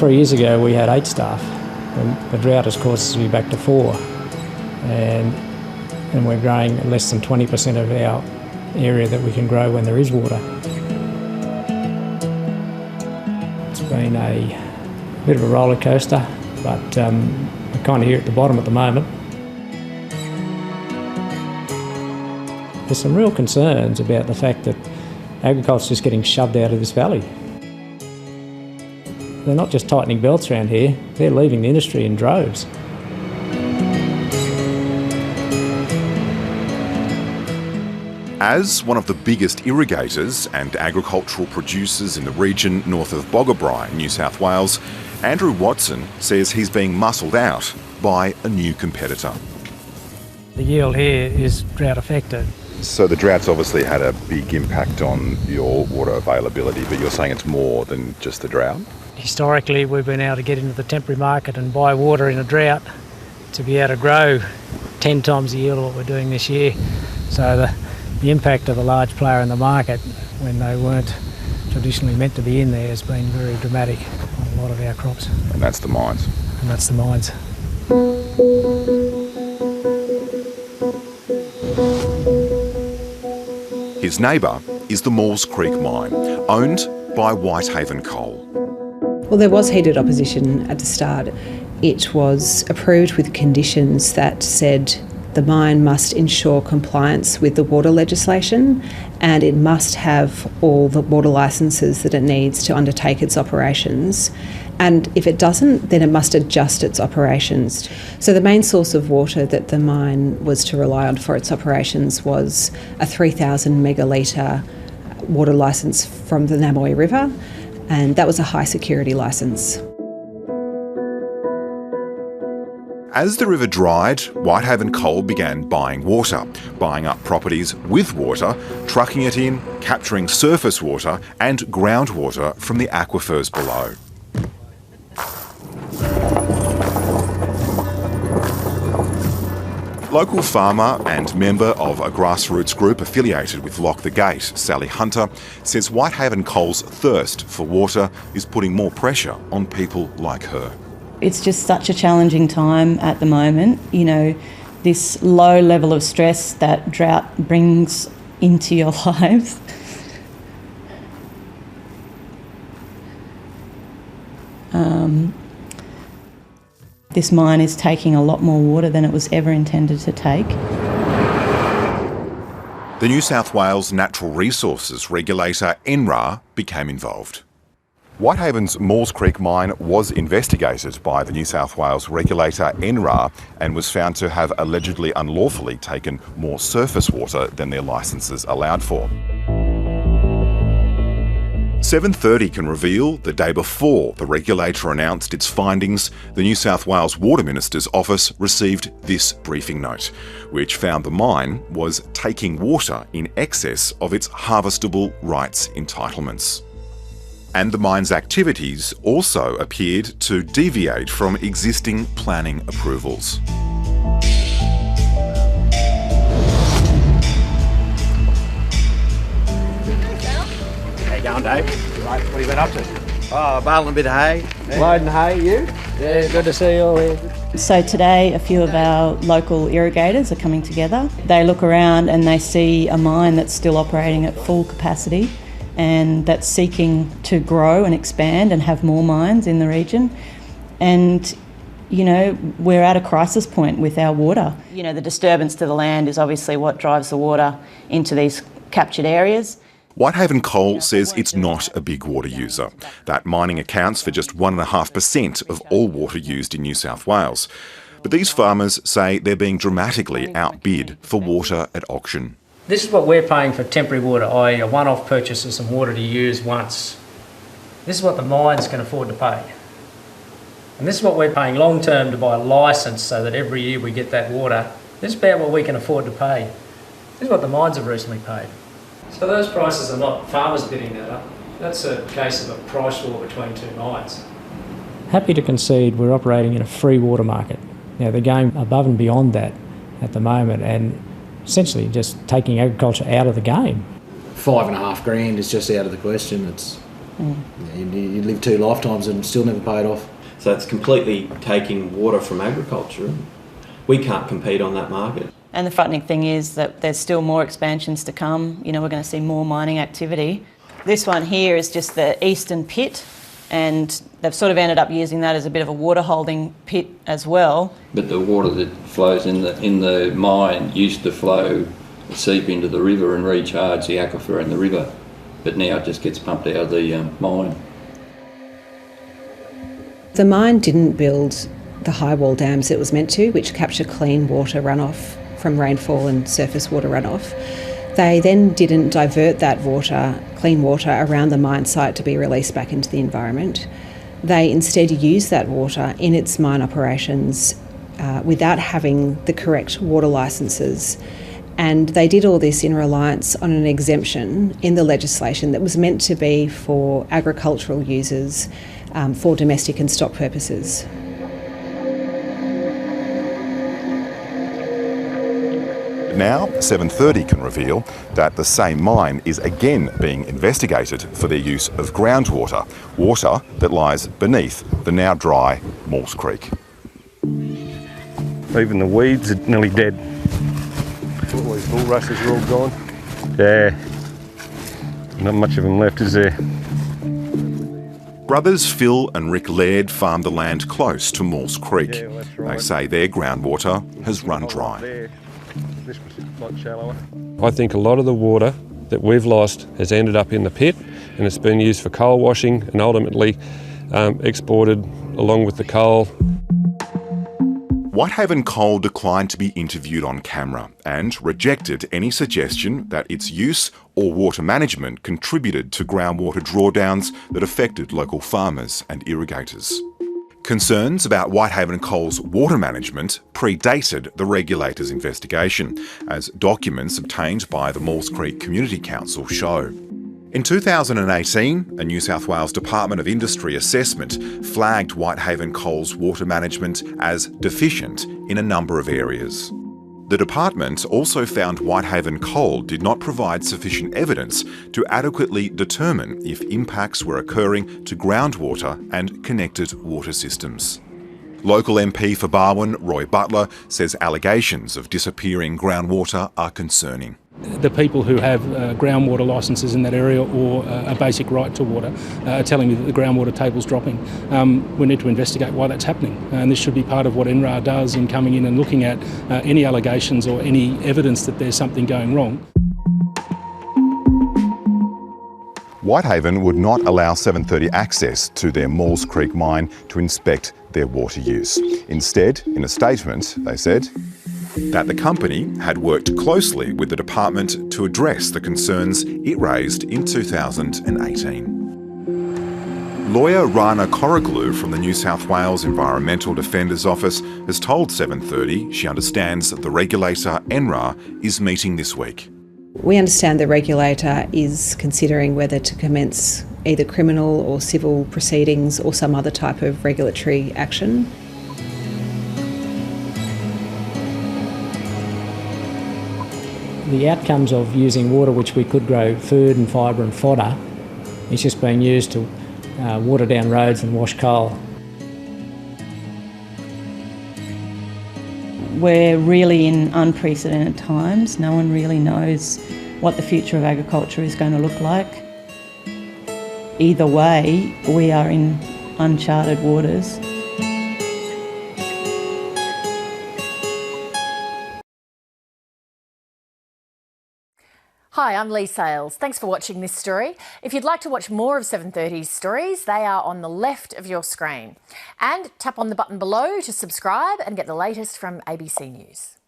3 years ago we had 8 staff, and the drought has caused us to be back to 4, and we're growing less than 20% of our area that we can grow when there is water. It's been a bit of a roller coaster, but we're kind of here at the bottom at the moment. There's some real concerns about the fact that agriculture is just getting shoved out of this valley. They're not just tightening belts around here, they're leaving the industry in droves. As one of the biggest irrigators and agricultural producers in the region north of Boggabri, New South Wales, Andrew Watson says he's being muscled out by a new competitor. The yield here is drought affected. So the drought's obviously had a big impact on your water availability, but you're saying it's more than just the drought? Historically, we've been able to get into the temporary market and buy water in a drought to be able to grow 10 times the yield of what we're doing this year. So the impact of a large player in the market when they weren't traditionally meant to be in there has been very dramatic on a lot of our crops. And that's the mines? And that's the mines. His neighbour is the Maules Creek mine, owned by Whitehaven Coal. Well, there was heated opposition at the start. It was approved with conditions that said the mine must ensure compliance with the water legislation and it must have all the water licences that it needs to undertake its operations. And if it doesn't, then it must adjust its operations. So the main source of water that the mine was to rely on for its operations was a 3,000 megalitre water licence from the Namoy River, and that was a high security licence. As the river dried, Whitehaven Coal began buying water, buying up properties with water, trucking it in, capturing surface water and groundwater from the aquifers below. Local farmer and member of a grassroots group affiliated with Lock the Gate, Sally Hunter, says Whitehaven Coal's thirst for water is putting more pressure on people like her. It's just such a challenging time at the moment. You know, this low level of stress that drought brings into your lives. This mine is taking a lot more water than it was ever intended to take. The New South Wales Natural Resources regulator, NRA, became involved. Whitehaven's Maules Creek mine was investigated by the New South Wales regulator, NRA, and was found to have allegedly unlawfully taken more surface water than their licences allowed for. 7:30 can reveal the day before the regulator announced its findings, the New South Wales Water Minister's office received this briefing note, which found the mine was taking water in excess of its harvestable rights entitlements. And the mine's activities also appeared to deviate from existing planning approvals. How you going, Dave? Right, what have you been up to? Oh, baling a bit of hay. Yeah. Loading hay, you? Yeah, good to see you all here. So today a few of our local irrigators are coming together. They look around and they see a mine that's still operating at full capacity and that's seeking to grow and expand and have more mines in the region. And you know, we're at a crisis point with our water. You know, the disturbance to the land is obviously what drives the water into these captured areas. Whitehaven Coal says it's not a big water user. That mining accounts for just 1.5% of all water used in New South Wales. But these farmers say they're being dramatically outbid for water at auction. This is what we're paying for temporary water, i.e. a one-off purchase of some water to use once. This is what the mines can afford to pay. And this is what we're paying long-term to buy a licence so that every year we get that water. This is about what we can afford to pay. This is what the mines have recently paid. So those prices are not farmers bidding that up. That's a case of a price war between two mines. Happy to concede we're operating in a free water market. Now they're going above and beyond that at the moment and essentially just taking agriculture out of the game. $5.5 grand is just out of the question. It's You live 2 lifetimes and still never pay it off. So it's completely taking water from agriculture. We can't compete on that market. And the frightening thing is that there's still more expansions to come. You know, we're going to see more mining activity. This one here is just the eastern pit, and they've sort of ended up using that as a bit of a water holding pit as well. But the water that flows in the mine used to flow, seep into the river and recharge the aquifer in the river, but now it just gets pumped out of the mine. The mine didn't build the high wall dams it was meant to, which capture clean water runoff from rainfall and surface water runoff. They then didn't divert that water, clean water, around the mine site to be released back into the environment. They instead used that water in its mine operations without having the correct water licences. And they did all this in reliance on an exemption in the legislation that was meant to be for agricultural users for domestic and stock purposes. Now, 7:30 can reveal that the same mine is again being investigated for their use of groundwater, water that lies beneath the now dry Maules Creek. Even the weeds are nearly dead. All these bulrushes are all gone. Yeah, not much of them left, is there? Brothers Phil and Rick Laird farm the land close to Maules Creek. Yeah, well, that's right. They say their groundwater has run dry. This was a lot shallower. I think a lot of the water that we've lost has ended up in the pit, and it's been used for coal washing and ultimately exported along with the coal. Whitehaven Coal declined to be interviewed on camera and rejected any suggestion that its use or water management contributed to groundwater drawdowns that affected local farmers and irrigators. Concerns about Whitehaven Coal's water management predated the regulator's investigation, as documents obtained by the Maules Creek Community Council show. In 2018, a New South Wales Department of Industry assessment flagged Whitehaven Coal's water management as deficient in a number of areas. The department also found Whitehaven Coal did not provide sufficient evidence to adequately determine if impacts were occurring to groundwater and connected water systems. Local MP for Barwon, Roy Butler, says allegations of disappearing groundwater are concerning. The people who have groundwater licences in that area or a basic right to water are telling me that the groundwater table's dropping. We need to investigate why that's happening, and this should be part of what NRA does in coming in and looking at any allegations or any evidence that there's something going wrong. Whitehaven would not allow 730 access to their Maules Creek mine to inspect their water use. Instead, in a statement, they said that the company had worked closely with the department to address the concerns it raised in 2018. Lawyer Rana Koroglu from the New South Wales Environmental Defenders Office has told 730 she understands that the regulator, NRA, is meeting this week. We understand the regulator is considering whether to commence either criminal or civil proceedings or some other type of regulatory action. The outcomes of using water which we could grow food and fibre and fodder is just being used to water down roads and wash coal. We're really in unprecedented times. No one really knows what the future of agriculture is going to look like. Either way, we are in uncharted waters. Hi, I'm Lee Sales. Thanks for watching this story. If you'd like to watch more of 730's stories, they are on the left of your screen. And tap on the button below to subscribe and get the latest from ABC News.